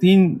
3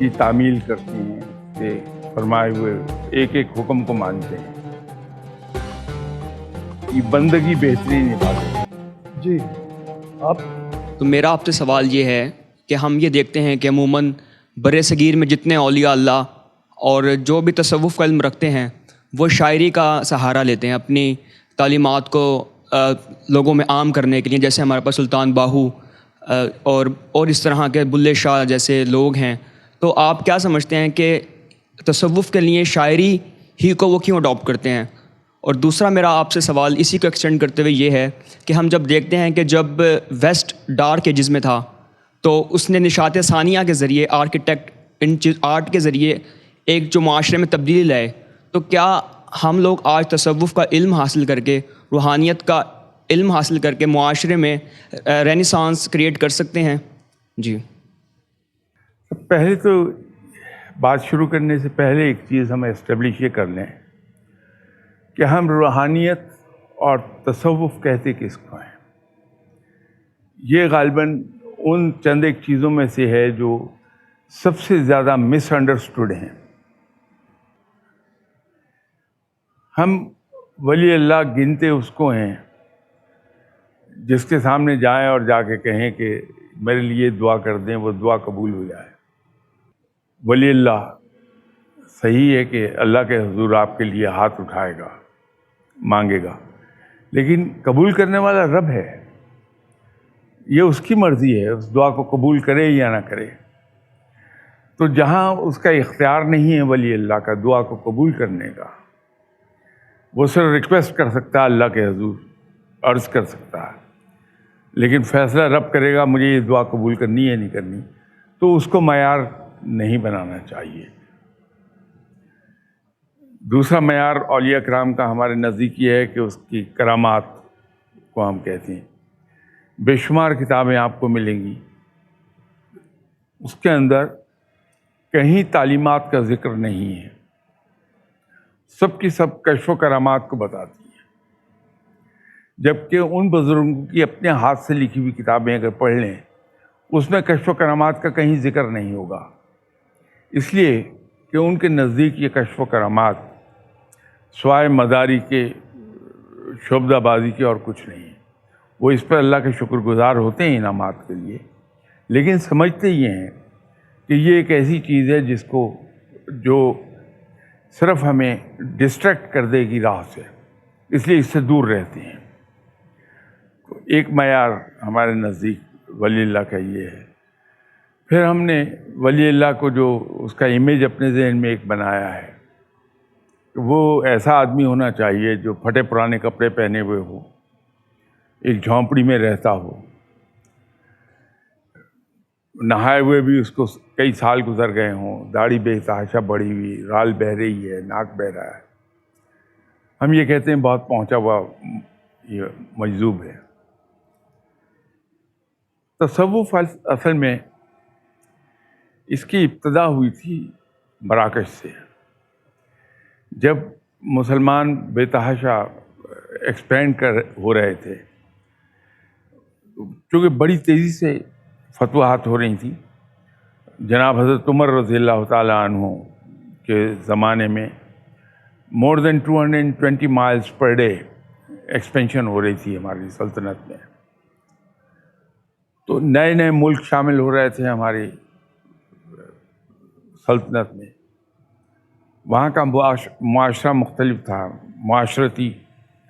کی تعمیل کرتے ہیں, کہ فرمائے ہوئے ایک ایک حکم کو مانتے ہیں, یہ بندگی بہترین عبادت ہے. جی آپ. تو میرا آپ سے سوال یہ ہے کہ ہم یہ دیکھتے ہیں کہ عموماً بر صغیر میں جتنے اولیاء اللہ اور جو بھی تصوف کا علم رکھتے ہیں وہ شاعری کا سہارا لیتے ہیں اپنی تعلیمات کو لوگوں میں عام کرنے کے لیے. جیسے ہمارے پاس سلطان باہو اور اس طرح کے بلے شاہ جیسے لوگ ہیں. تو آپ کیا سمجھتے ہیں کہ تصوف کے لیے شاعری ہی کو وہ کیوں اڈاپٹ کرتے ہیں؟ اور دوسرا میرا آپ سے سوال اسی کو ایکسٹینڈ کرتے ہوئے یہ ہے کہ ہم جب دیکھتے ہیں کہ جب ویسٹ ڈارک ایجز میں تھا تو اس نے نشاط ثانیہ کے ذریعے آرٹ کے ذریعے ایک جو معاشرے میں تبدیلی لائے, تو کیا ہم لوگ آج تصوف کا علم حاصل کر کے, روحانیت کا علم حاصل کر کے معاشرے میں رینیسانس کریٹ کر سکتے ہیں؟ جی پہلے تو بات شروع کرنے سے پہلے ایک چیز ہم اسٹیبلش یہ کر لیں کہ ہم روحانیت اور تصوف کہتے کس کو ہیں. یہ غالباً ان چند ایک چیزوں میں سے ہے جو سب سے زیادہ مس انڈرسٹوڈ ہیں. ہم ولی اللہ گنتے اس کو ہیں جس کے سامنے جائیں اور جا کے کہیں کہ میرے لیے دعا کر دیں, وہ دعا قبول ہو جائے. ولی اللہ صحیح ہے کہ اللہ کے حضور آپ کے لیے ہاتھ اٹھائے گا, مانگے گا, لیکن قبول کرنے والا رب ہے. یہ اس کی مرضی ہے اس دعا کو قبول کرے یا نہ کرے. تو جہاں اس کا اختیار نہیں ہے ولی اللہ کا دعا کو قبول کرنے کا, وہ صرف ریکویسٹ کر سکتا ہے اللہ کے حضور, عرض کر سکتا ہے, لیکن فیصلہ رب کرے گا مجھے یہ دعا قبول کرنی ہے نہیں کرنی. تو اس کو معیار نہیں بنانا چاہیے. دوسرا معیار اولیاء کرام کا ہمارے نزدیک یہ ہے کہ اس کی کرامات کو ہم کہتے ہیں. بے شمار کتابیں آپ کو ملیں گی, اس کے اندر کہیں تعلیمات کا ذکر نہیں ہے, سب کی سب کشف و کرامات کو بتاتی ہیں. جبکہ ان بزرگوں کی اپنے ہاتھ سے لکھی ہوئی کتابیں اگر پڑھ لیں اس میں کشف و کرامات کا کہیں ذکر نہیں ہوگا, اس لیے کہ ان کے نزدیک یہ کشف و کرامات سوائے مداری کے, شعبدہ بازی کے اور کچھ نہیں ہے. وہ اس پر اللہ کے شکر گزار ہوتے ہیں انعامات کے لیے, لیکن سمجھتے یہ ہیں کہ یہ ایک ایسی چیز ہے جس کو جو صرف ہمیں ڈسٹریکٹ کر دے گی راہ سے, اس لیے اس سے دور رہتے ہیں. ایک معیار ہمارے نزدیک ولی اللہ کا یہ ہے. پھر ہم نے ولی اللہ کو جو اس کا امیج اپنے ذہن میں ایک بنایا ہے کہ وہ ایسا آدمی ہونا چاہیے جو پھٹے پرانے کپڑے پہنے ہوئے ہو, ایک جھونپڑی میں رہتا ہو, نہائے ہوئے بھی اس کو کئی سال گزر گئے ہوں, داڑھی بے تحاشا بڑھی ہوئی, رال بہہ رہی ہے, ناک بہہ رہا ہے. ہم یہ کہتے ہیں بہت پہنچا ہوا یہ مجذوب ہے. تصوف اصل میں اس کی ابتدا ہوئی تھی مراکش سے. جب مسلمان بے تحاشا ایکسپینڈ ہو رہے تھے, چونکہ بڑی تیزی سے فتوحات ہو رہی تھیں. جناب حضرت عمر رضی اللہ تعالیٰ عنہ کے زمانے میں مور دین 220 مائلز پر ڈے ایکسپینشن ہو رہی تھی ہماری سلطنت میں. تو نئے نئے ملک شامل ہو رہے تھے ہماری سلطنت میں. وہاں کا معاشرہ مختلف تھا, معاشرتی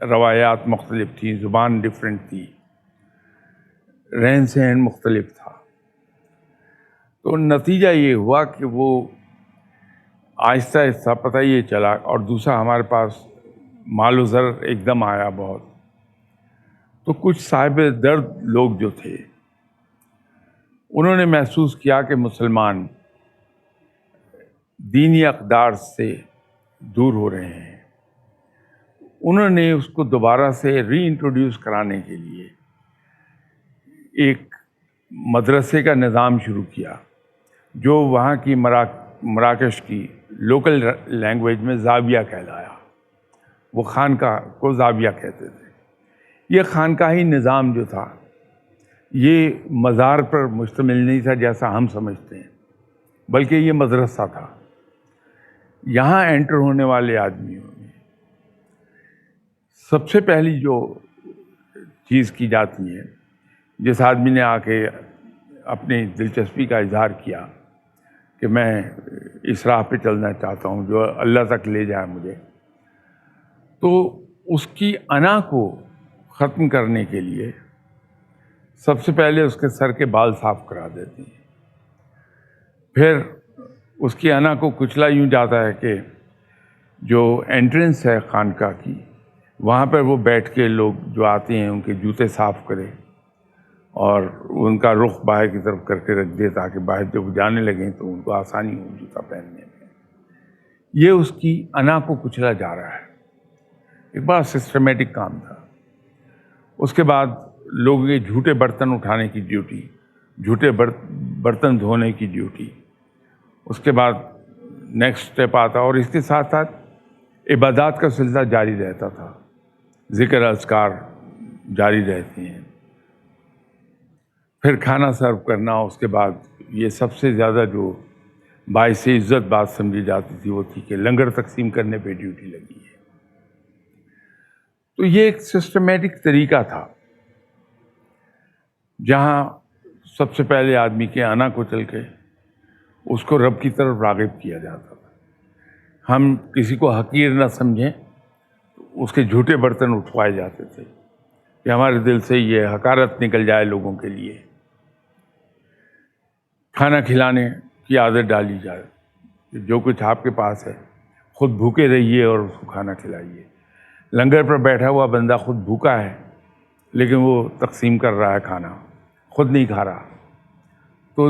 روایات مختلف تھیں, زبان ڈفرینٹ تھی, رہن سہن مختلف تھا. تو نتیجہ یہ ہوا کہ وہ آہستہ آہستہ پتہ یہ چلا, اور دوسرا ہمارے پاس مال و زر ایک دم آیا بہت. تو کچھ صاحب درد لوگ جو تھے انہوں نے محسوس کیا کہ مسلمان دینی اقدار سے دور ہو رہے ہیں. انہوں نے اس کو دوبارہ سے ری انٹروڈیوس کرانے کے لیے ایک مدرسے کا نظام شروع کیا جو وہاں کی مراکش کی لوکل لینگویج میں زاویہ کہلایا. وہ خانقاہ کو زاویہ کہتے تھے. یہ خانقاہی نظام جو تھا یہ مزار پر مشتمل نہیں تھا جیسا ہم سمجھتے ہیں. بلکہ یہ مدرسہ تھا. یہاں انٹر ہونے والے آدمیوں میں سب سے پہلی جو چیز کی جاتی ہے، جس آدمی نے آ کے اپنی دلچسپی کا اظہار کیا کہ میں اس راہ پہ چلنا چاہتا ہوں جو اللہ تک لے جائے مجھے، تو اس کی انا کو ختم کرنے کے لیے سب سے پہلے اس کے سر کے بال صاف کرا دیتی ہیں. پھر اس کی انا کو کچلا یوں جاتا ہے کہ جو انٹرنس ہے خانقاہ کی، وہاں پر وہ بیٹھ کے لوگ جو آتے ہیں ان کے جوتے صاف کرے اور ان کا رخ باہر کی طرف کر کے رکھ دے تاکہ باہر جب جانے لگیں تو ان کو آسانی ہو جوتا پہننے میں. یہ اس کی انا کو کچلا جا رہا ہے. ایک بڑا سسٹمیٹک کام تھا. اس کے بعد لوگوں کے جھوٹے برتن اٹھانے کی ڈیوٹی، جھوٹے برتن دھونے کی ڈیوٹی. اس کے بعد نیکسٹ اسٹیپ آتا اور اس کے ساتھ ساتھ عبادات کا سلسلہ جاری رہتا تھا. ذکر اذکار جاری رہتے ہیں. پھر کھانا سرو کرنا. اس کے بعد یہ سب سے زیادہ جو باعث عزت بات سمجھی جاتی تھی وہ تھی کہ لنگر تقسیم کرنے پہ ڈیوٹی لگی ہے. تو یہ ایک سسٹمیٹک طریقہ تھا جہاں سب سے پہلے آدمی کے انا کو چل کے اس کو رب کی طرف راغب کیا جاتا تھا. ہم کسی کو حقیر نہ سمجھیں، اس کے جھوٹے برتن اٹھوائے جاتے تھے کہ ہمارے دل سے یہ حقارت نکل جائے لوگوں کے لیے. کھانا کھلانے کی عادت ڈالی جائے کہ جو کچھ آپ کے پاس ہے خود بھوکے رہیے اور اس کو کھانا کھلائیے. لنگر پر بیٹھا ہوا بندہ خود بھوکا ہے لیکن وہ تقسیم کر رہا ہے کھانا، خود نہیں کھا رہا. تو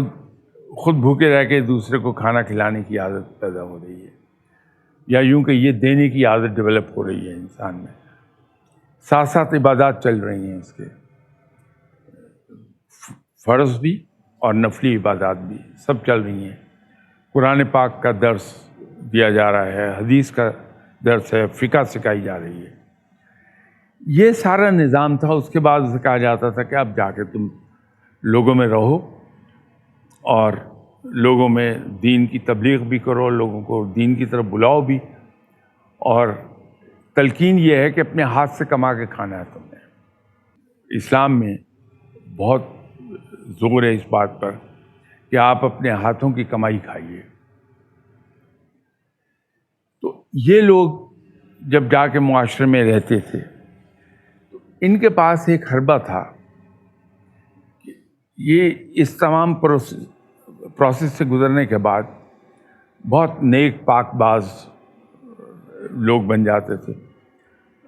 خود بھوکے رہ کے دوسرے کو کھانا کھلانے کی عادت پیدا ہو رہی ہے، یا یوں کہ یہ دینے کی عادت ڈیولپ ہو رہی ہے انسان میں. ساتھ ساتھ عبادات چل رہی ہیں، اس کے فرض بھی اور نفلی عبادات بھی سب چل رہی ہیں. قرآن پاک کا درس دیا جا رہا ہے، حدیث کا درس ہے، فقہ سکھائی جا رہی ہے. یہ سارا نظام تھا. اس کے بعد کہا جاتا تھا کہ اب جا کے تم لوگوں میں رہو اور لوگوں میں دین کی تبلیغ بھی کرو، لوگوں کو دین کی طرف بلاؤ بھی، اور تلقین یہ ہے کہ اپنے ہاتھ سے کما کے کھانا ہے تم نے. اسلام میں بہت زور ہے اس بات پر کہ آپ اپنے ہاتھوں کی کمائی کھائیے. تو یہ لوگ جب جا کے معاشرے میں رہتے تھے تو ان کے پاس ایک حربہ تھا کہ یہ اس تمام پروسیس سے گزرنے کے بعد بہت نیک پاک باز لوگ بن جاتے تھے.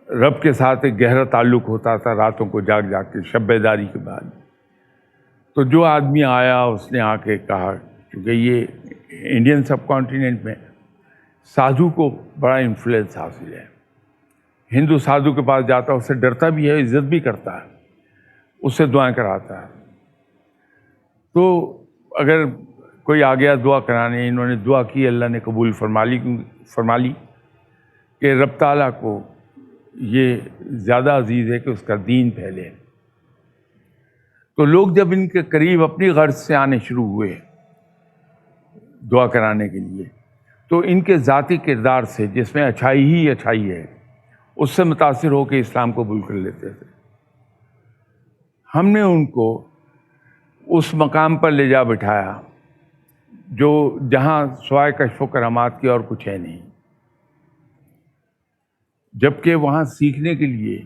رب کے ساتھ ایک گہرا تعلق ہوتا تھا راتوں کو جاگ جاگ کے شب بیداری کے بعد. تو جو آدمی آیا اس نے آ کے کہا، کیونکہ یہ انڈین سب کانٹیننٹ میں سادھو کو بڑا انفلوئنس حاصل ہے. ہندو سادھو کے پاس جاتا ہے، اس سے ڈرتا بھی ہے، عزت بھی کرتا ہے، اس سے دعائیں کراتا ہے. تو اگر کوئی آ گیا دعا کرانے، انہوں نے دعا کی، اللہ نے قبول فرما لی کہ رب تعالیٰ کو یہ زیادہ عزیز ہے کہ اس کا دین پھیلے. تو لوگ جب ان کے قریب اپنی غرض سے آنے شروع ہوئے دعا کرانے کے لیے، تو ان کے ذاتی کردار سے جس میں اچھائی ہی اچھائی ہے اس سے متاثر ہو کے اسلام قبول کر لیتے تھے. ہم نے ان کو اس مقام پر لے جا بٹھایا جو جہاں سوائے کشف و کرامات کی اور کچھ ہے نہیں، جبکہ وہاں سیکھنے کے لیے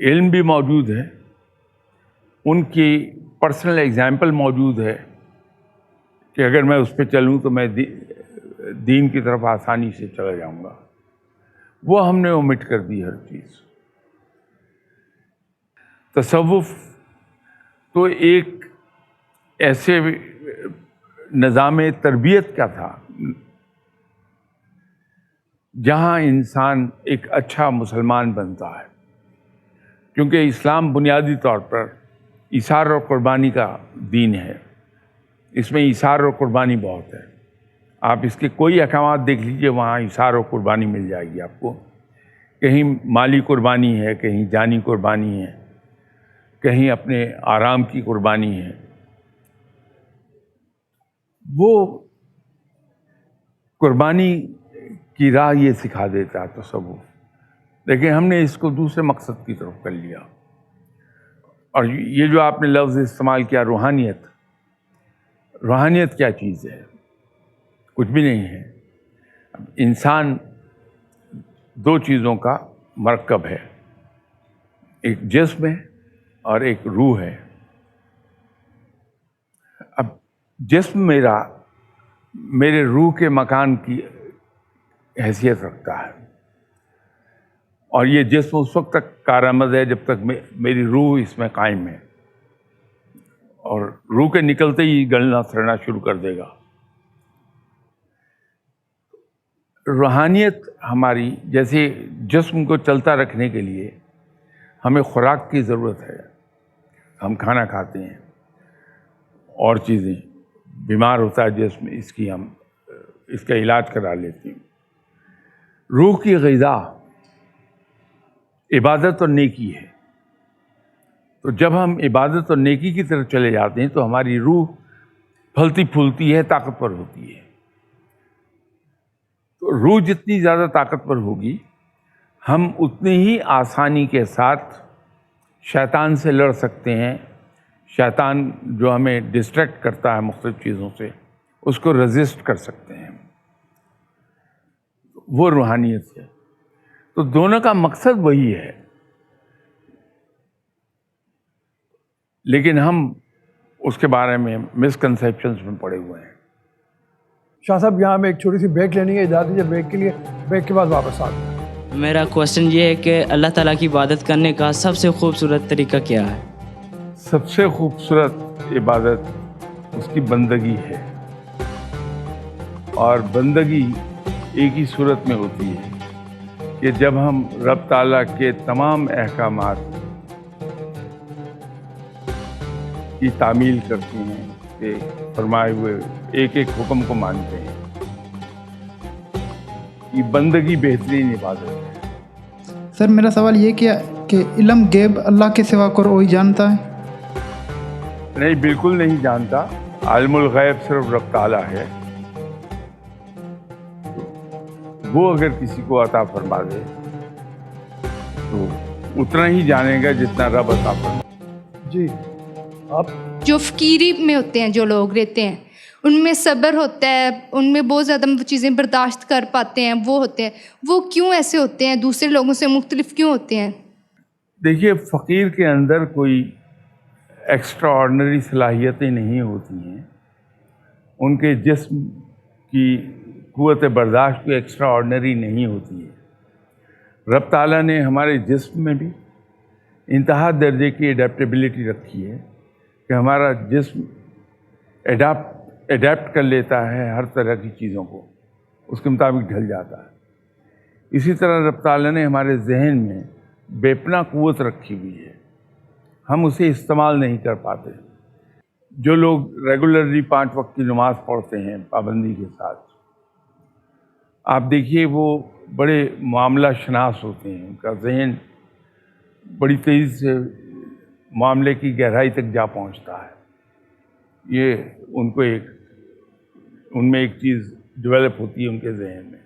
علم بھی موجود ہے، ان کی پرسنل ایگزامپل موجود ہے کہ اگر میں اس پہ چلوں تو میں دین کی طرف آسانی سے چلا جاؤں گا. وہ ہم نے اومٹ کر دی ہر چیز. تصوف تو ایک ایسے نظام تربیت کا تھا جہاں انسان ایک اچھا مسلمان بنتا ہے، کیونکہ اسلام بنیادی طور پر ایثار اور قربانی کا دین ہے. اس میں ایثار اور قربانی بہت ہے. آپ اس کے کوئی احکامات دیکھ لیجئے، وہاں ایثار اور قربانی مل جائے گی آپ کو. کہیں مالی قربانی ہے، کہیں جانی قربانی ہے، کہیں اپنے آرام کی قربانی ہے. وہ قربانی کی راہ یہ سکھا دیتا ہے تصوف، لیکن ہم نے اس کو دوسرے مقصد کی طرف کر لیا۔ اور یہ جو آپ نے لفظ استعمال کیا روحانیت، روحانیت کیا چیز ہے؟ کچھ بھی نہیں ہے۔ انسان دو چیزوں کا مرکب ہے، ایک جسم ہے اور ایک روح ہے۔ اب جسم میرے روح کے مکان کی حیثیت رکھتا ہے، اور یہ جسم اس وقت تک کارآمد ہے جب تک میری روح اس میں قائم ہے، اور روح کے نکلتے ہی گلنا سڑنا شروع کر دے گا۔ روحانیت ہماری، جیسے جسم کو چلتا رکھنے کے لیے ہمیں خوراک کی ضرورت ہے، ہم کھانا کھاتے ہیں اور چیزیں، بیمار ہوتا ہے جسم، اس کا علاج کرا لیتے ہیں۔ روح کی غذا عبادت اور نیکی ہے، تو جب ہم عبادت اور نیکی کی طرف چلے جاتے ہیں تو ہماری روح پھلتی پھولتی ہے، طاقتور ہوتی ہے۔ تو روح جتنی زیادہ طاقتور ہوگی، ہم اتنی ہی آسانی کے ساتھ شیطان سے لڑ سکتے ہیں۔ شیطان جو ہمیں ڈسٹریکٹ کرتا ہے مختلف چیزوں سے، اس کو ریزسٹ کر سکتے ہیں، وہ روحانیت ہے۔ تو دونوں کا مقصد وہی ہے، لیکن ہم اس کے بارے میں مسکنسیپشنز میں پڑے ہوئے ہیں۔ شاہ صاحب یہاں ہمیں ایک چھوٹی سی بریک لینی ہے، اجازت دیجیے بریک کے لیے، بریک کے بعد واپس آتے ہیں۔ میرا کوشچن یہ ہے کہ اللہ تعالیٰ کی عبادت کرنے کا سب سے خوبصورت طریقہ کیا ہے؟ سب سے خوبصورت عبادت اس کی بندگی ہے، اور بندگی ایک ہی صورت میں ہوتی ہے کہ جب ہم رب تعالیٰ کے تمام احکامات کی تعمیل کرتے ہیں، کہ فرمائے ہوئے ایک ایک حکم کو مانتے ہیں، یہ بندگی بہترین عبادت ہے۔ سر میرا سوال یہ کہ علم غیب اللہ کے سوا کوئی جانتا ہے؟ نہیں، بالکل نہیں جانتا۔ عالم الغیب صرف رب تعالیٰ ہے، وہ اگر کسی کو عطا فرما دے تو اتنا ہی جانے گا جتنا رب عطا فرما۔ جی آپ جو فقیری میں ہوتے ہیں، جو لوگ رہتے ہیں، ان میں صبر ہوتا ہے، ان میں بہت زیادہ وہ چیزیں برداشت کر پاتے ہیں، وہ ہوتے ہیں، وہ کیوں ایسے ہوتے ہیں، دوسرے لوگوں سے مختلف کیوں ہوتے ہیں؟ دیکھیے، فقیر کے اندر کوئی ایکسٹرا آرڈنری صلاحیتیں نہیں ہوتی ہیں، ان کے جسم کی قوت برداشت کوئی ایکسٹرا آرڈنری نہیں ہوتی ہے۔ رب تعالیٰ نے ہمارے جسم میں بھی انتہا درجے کی ایڈیپٹیبلٹی رکھی ہے کہ ہمارا جسم ایڈیپٹ کر لیتا ہے ہر طرح کی چیزوں کو، اس کے مطابق ڈھل جاتا ہے۔ اسی طرح رب تعالیٰ نے ہمارے ذہن میں بے پناہ قوت رکھی ہوئی ہے، ہم اسے استعمال نہیں کر پاتے۔ جو لوگ ریگولرلی 5 وقت کی نماز پڑھتے ہیں پابندی کے ساتھ، آپ دیکھیے وہ بڑے معاملہ شناس ہوتے ہیں، ان کا ذہن بڑی تیزی سے معاملے کی گہرائی تک جا پہنچتا ہے۔ یہ ان میں ایک چیز ڈیولپ ہوتی ہے ان کے ذہن میں۔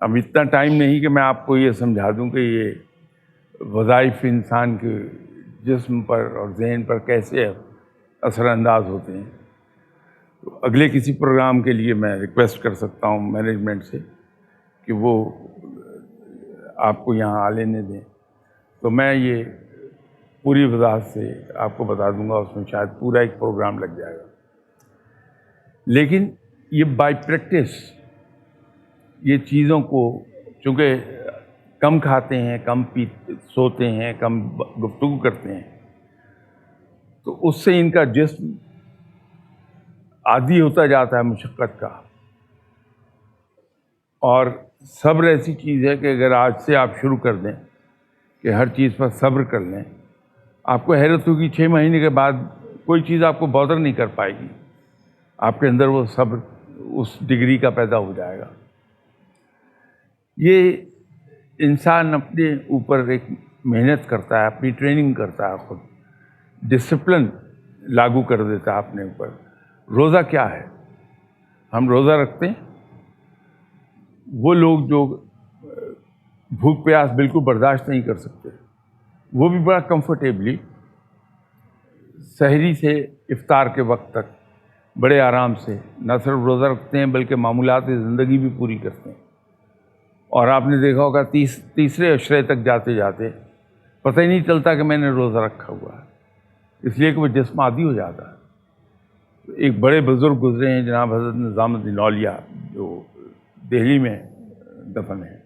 اب اتنا ٹائم نہیں کہ میں آپ کو یہ سمجھا دوں کہ یہ وظائف انسان کے جسم پر اور ذہن پر کیسے اثر انداز ہوتے ہیں۔ تو اگلے کسی پروگرام کے لیے میں ریکویسٹ کر سکتا ہوں مینجمنٹ سے کہ وہ آپ کو یہاں آ لینے دیں، تو میں یہ پوری وضاحت سے آپ کو بتا دوں گا، اس میں شاید پورا ایک پروگرام لگ جائے گا۔ لیکن یہ بائی پریکٹس یہ چیزوں کو، چونکہ کم کھاتے ہیں، کم سوتے ہیں، کم گفتگو کرتے ہیں، تو اس سے ان کا جسم عادی ہوتا جاتا ہے مشقت کا۔ اور صبر ایسی چیز ہے کہ اگر آج سے آپ شروع کر دیں کہ ہر چیز پر صبر کر لیں، آپ کو حیرت ہوگی 6 مہینے کے بعد کوئی چیز آپ کو بادر نہیں کر پائے گی، آپ کے اندر وہ صبر اس ڈگری کا پیدا ہو جائے گا۔ یہ انسان اپنے اوپر ایک محنت کرتا ہے، اپنی ٹریننگ کرتا ہے، خود ڈسپلن لاگو کر دیتا ہے اپنے اوپر۔ روزہ کیا ہے؟ ہم روزہ رکھتے ہیں، وہ لوگ جو بھوک پیاس بالکل برداشت نہیں کر سکتے، وہ بھی بڑا کمفرٹیبلی سحری سے افطار کے وقت تک بڑے آرام سے نہ صرف روزہ رکھتے ہیں بلکہ معمولات زندگی بھی پوری کرتے ہیں۔ اور آپ نے دیکھا ہوگا تیسرے عشرے تک جاتے جاتے پتہ ہی نہیں چلتا کہ میں نے روزہ رکھا ہوا ہے، اس لیے کہ وہ جسم عادی ہو جاتا ہے۔ ایک بڑے بزرگ گزرے ہیں جناب حضرت نظام الدین اولیاء، جو دہلی میں دفن ہیں۔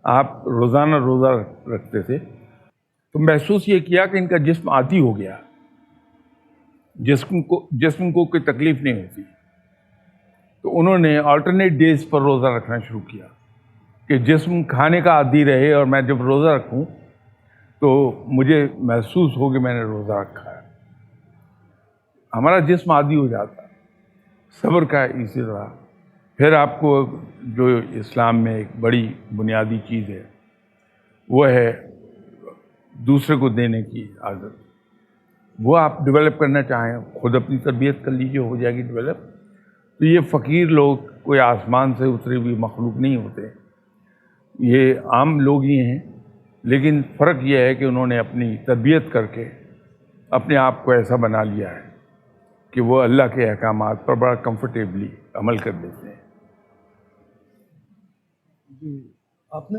آپ روزانہ روزہ رکھتے تھے تو محسوس یہ کیا کہ ان کا جسم عادی ہو گیا، جسم کو کوئی تکلیف نہیں ہوتی، تو انہوں نے آلٹرنیٹ ڈیز پر روزہ رکھنا شروع کیا کہ جسم کھانے کا عادی رہے، اور میں جب روزہ رکھوں تو مجھے محسوس ہو کہ میں نے روزہ رکھا ہے۔ ہمارا جسم عادی ہو جاتا ہے۔ صبر کا اسی طرح پھر آپ کو جو اسلام میں ایک بڑی بنیادی چیز ہے وہ ہے دوسرے کو دینے کی عادت۔ وہ آپ ڈیولپ کرنا چاہیں، خود اپنی تربیت کر لیجیے، ہو جائے گی ڈیولپ۔ تو یہ فقیر لوگ کوئی آسمان سے اتری ہوئی مخلوق نہیں ہوتے، یہ عام لوگ ہی ہیں، لیکن فرق یہ ہے کہ انہوں نے اپنی تربیت کر کے اپنے آپ کو ایسا بنا لیا ہے کہ وہ اللہ کے احکامات پر بڑا کمفرٹیبلی عمل کر لیتے ہیں۔ آپ نے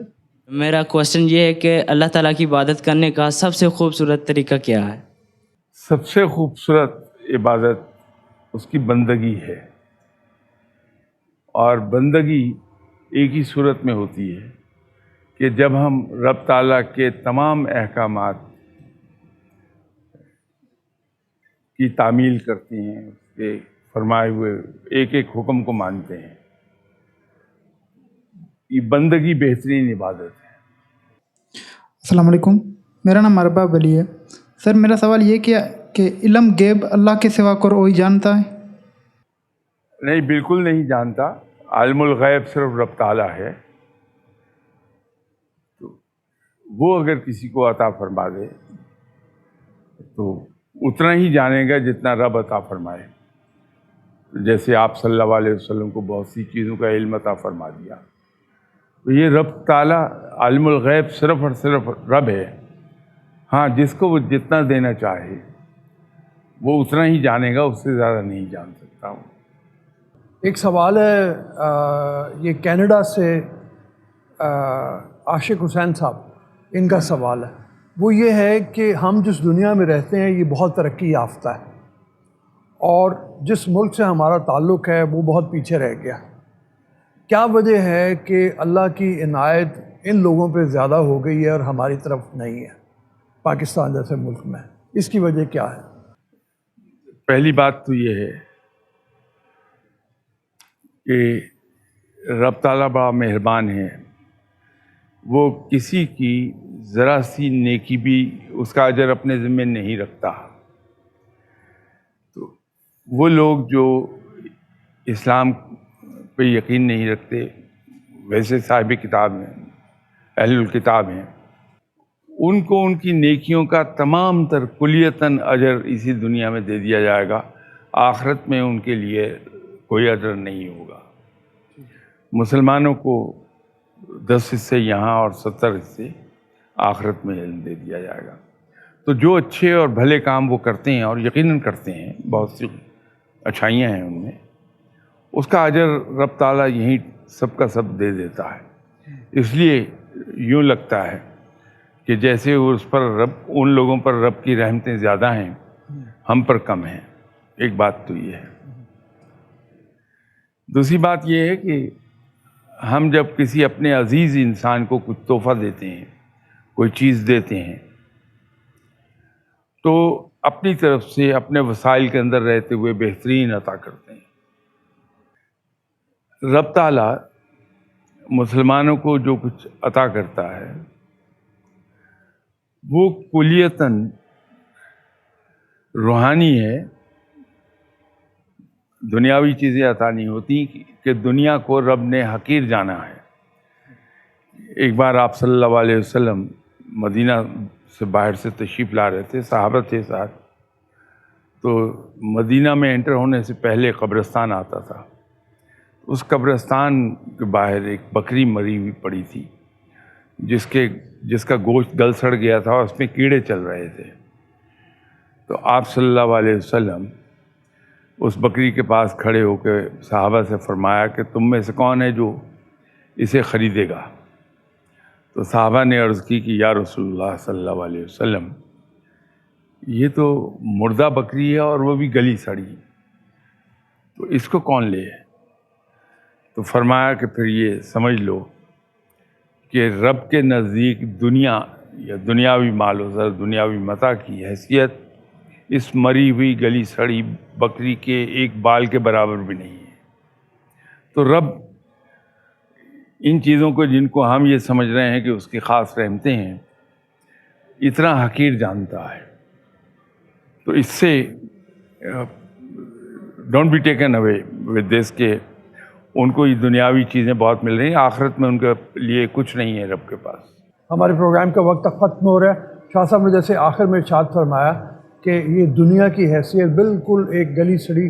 میرا کوشچن یہ ہے کہ اللہ تعالیٰ کی عبادت کرنے کا سب سے خوبصورت طریقہ کیا ہے؟ سب سے خوبصورت عبادت اس کی بندگی ہے، اور بندگی ایک ہی صورت میں ہوتی ہے کہ جب ہم رب تعالیٰ کے تمام احکامات کی تعمیل کرتے ہیں، اس کے فرمائے ہوئے ایک ایک حکم کو مانتے ہیں۔ یہ بندگی بہترین عبادت ہے۔ السلام علیکم، میرا نام ارباب علی ہے۔ سر میرا سوال یہ کہ علم غیب اللہ کے سوا کوئی جانتا ہے؟ نہیں، بالکل نہیں جانتا۔ عالم الغیب صرف رب تعالیٰ ہے، تو وہ اگر کسی کو عطا فرما دے تو اتنا ہی جانے گا جتنا رب عطا فرمائے۔ جیسے آپ صلی اللہ علیہ وسلم کو بہت سی چیزوں کا علم عطا فرما دیا، تو یہ رب تعالیٰ عالم الغیب صرف اور صرف رب ہے۔ ہاں، جس کو وہ جتنا دینا چاہے وہ اتنا ہی جانے گا، اس سے زیادہ نہیں جان سکتا ہوں۔ ایک سوال ہے یہ کینیڈا سے عاشق حسین صاحب، ان کا سوال ہے، وہ یہ ہے کہ ہم جس دنیا میں رہتے ہیں یہ بہت ترقی یافتہ ہے، اور جس ملک سے ہمارا تعلق ہے وہ بہت پیچھے رہ گیا۔ کیا وجہ ہے کہ اللہ کی عنایت ان لوگوں پہ زیادہ ہو گئی ہے اور ہماری طرف نہیں ہے، پاکستان جیسے ملک میں؟ اس کی وجہ کیا ہے؟ پہلی بات تو یہ ہے کہ رب تعالیٰ بڑا مہربان ہے، وہ کسی کی ذرا سی نیکی بھی اس کا اجر اپنے ذمہ نہیں رکھتا۔ تو وہ لوگ جو اسلام پہ یقین نہیں رکھتے، ویسے صاحب کتاب ہیں، اہل الکتاب ہیں، ان کو ان کی نیکیوں کا تمام تر کلیتاً اجر اسی دنیا میں دے دیا جائے گا، آخرت میں ان کے لیے کوئی اجر نہیں ہوگا۔ مسلمانوں کو 10 حصے یہاں اور 70 حصے آخرت میں علم دے دیا جائے گا۔ تو جو اچھے اور بھلے کام وہ کرتے ہیں، اور یقیناً کرتے ہیں، بہت سی اچھائیاں ہیں ان میں، اس کا اجر رب تعالیٰ یہیں سب کا سب دے دیتا ہے۔ اس لیے یوں لگتا ہے کہ جیسے اس پر ان لوگوں پر رب کی رحمتیں زیادہ ہیں، ہم پر کم ہیں۔ ایک بات تو یہ ہے۔ دوسری بات یہ ہے کہ ہم جب کسی اپنے عزیز انسان کو کچھ تحفہ دیتے ہیں، کوئی چیز دیتے ہیں، تو اپنی طرف سے اپنے وسائل کے اندر رہتے ہوئے بہترین عطا کرتے ہیں۔ رب تعالیٰ مسلمانوں کو جو کچھ عطا کرتا ہے وہ کلیتاً روحانی ہے، دنیاوی چیزیں عطا نہیں ہوتی کہ دنیا کو رب نے حقیر جانا ہے۔ ایک بار آپ صلی اللہ علیہ وسلم مدینہ سے باہر سے تشریف لا رہے تھے، صحابہ تھے ساتھ، تو مدینہ میں انٹر ہونے سے پہلے قبرستان آتا تھا، اس قبرستان کے باہر ایک بکری مری ہوئی پڑی تھی جس کا گوشت گل سڑ گیا تھا اور اس میں کیڑے چل رہے تھے. تو آپ صلی اللہ علیہ وسلم اس بکری کے پاس کھڑے ہو کے صحابہ سے فرمایا کہ تم میں سے کون ہے جو اسے خریدے گا؟ تو صحابہ نے عرض کی کہ یا رسول اللہ صلی اللہ علیہ وسلم یہ تو مردہ بکری ہے اور وہ بھی گلی سڑی، تو اس کو کون لے؟ تو فرمایا کہ پھر یہ سمجھ لو کہ رب کے نزدیک دنیا یا دنیاوی مال و زر، دنیاوی متاع کی حیثیت اس مری ہوئی گلی سڑی بکری کے ایک بال کے برابر بھی نہیں ہے. تو رب ان چیزوں کو جن کو ہم یہ سمجھ رہے ہیں کہ اس کی خاص رحمتیں ہیں، اتنا حقیر جانتا ہے. تو اس سے don't be taken away with this کہ ان کو یہ دنیاوی چیزیں بہت مل رہی ہیں، آخرت میں ان کے لیے کچھ نہیں ہے رب کے پاس. ہمارے پروگرام کا وقت ختم ہو رہا ہے. شاہ صاحب نے جیسے آخر میں ارشاد فرمایا کہ یہ دنیا کی حیثیت بالکل ایک گلی سڑی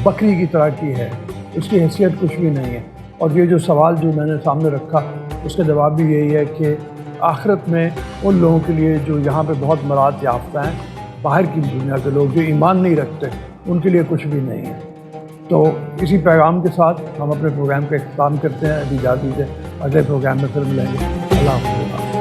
بکری کی طرح کی ہے، اس کی حیثیت کچھ بھی نہیں ہے. اور یہ جو سوال جو میں نے سامنے رکھا اس کا جواب بھی یہی ہے کہ آخرت میں ان لوگوں کے لیے جو یہاں پہ بہت مراد یافتہ ہیں، باہر کی دنیا کے لوگ جو ایمان نہیں رکھتے، ان کے لیے کچھ بھی نہیں ہے. تو اسی پیغام کے ساتھ ہم اپنے پروگرام کا اختتام کرتے ہیں. ابھی اجازت دیجیے، اگلے پروگرام میں پھر ملیں گے. اللہ حافظ.